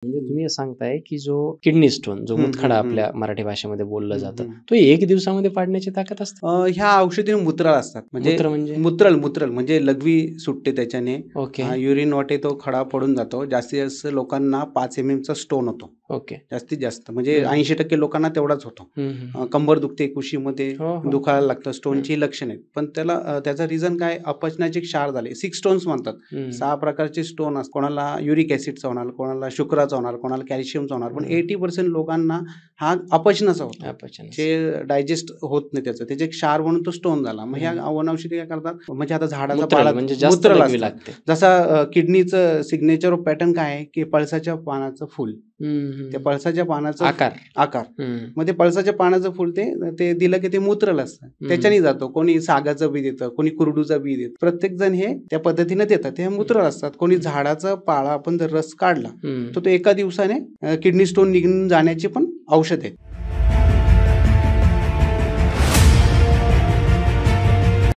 म्हणजे तुम्ही सांगताय, की जो किडनी स्टोन, जो मुतखडा आपल्या मराठी भाषेमध्ये बोललं जातं, हं. तो 1 दिवसामध्ये पाडण्याची ताकद असते? ह्या औषधीने मूत्राळ असतात. मूत्र म्हणजे? मूत्रल म्हणजे लघवी सुटते त्याच्याने. ओके, युरिन वाटे तो खडा पडून जातो. जास्तीत जास्त लोकांना 5 चा स्टोन होतो. ओके. जास्तीत जास्त म्हणजे हं. 80% लोकांना तेवढाच होतो. हं, हं. कंबर दुखते, कुशीमध्ये हो, हो. दुखायला लागतं, स्टोनची लक्षण आहेत. पण त्याचं रिझन काय, अपचनाचे क्षार झाले. 6 स्टोन्स म्हणतात. हं. 6 प्रकारचे स्टोन असतात. कोणाला युरिक ॲसिडचा होणार, कोणाला शुक्राचा होणार, कोणाला कॅल्शियमचा होणार. पण 80% लोकांना हा अपचनाचा होतो. अपचन. जे डायजेस्ट होत नाही त्याचे क्षार म्हणून तो स्टोन झाला. मग ह्या वनौषधी काय करतात, म्हणजे आता झाडाचा मूत्रल म्हणजे जास्त मूत्रल लघवी असतं. लागते. जसा किडनीचं सिग्नेचर ऑफ पॅटर्न काय आहे, की पळसाच्या पानाचं फुल. हं, त्या पळसाच्या पानाचा आकार. आकार. हं. मग ते पळसाच्या पानाचं फुल ते दिलं की ते मूत्रल असतं. त्याच्याने जातो. कोणी सागाचं बी देतं, कोणी कुरडूचं बी देतं. प्रत्येक जण हे त्या पद्धतीने देतात. ते मूत्रल असतात. कोणी झाडाचा पाला आपण जर रस काढला, तर तो एका दिवसाने किडनी स्टोन निघून जाण्याची पण औषध आहे.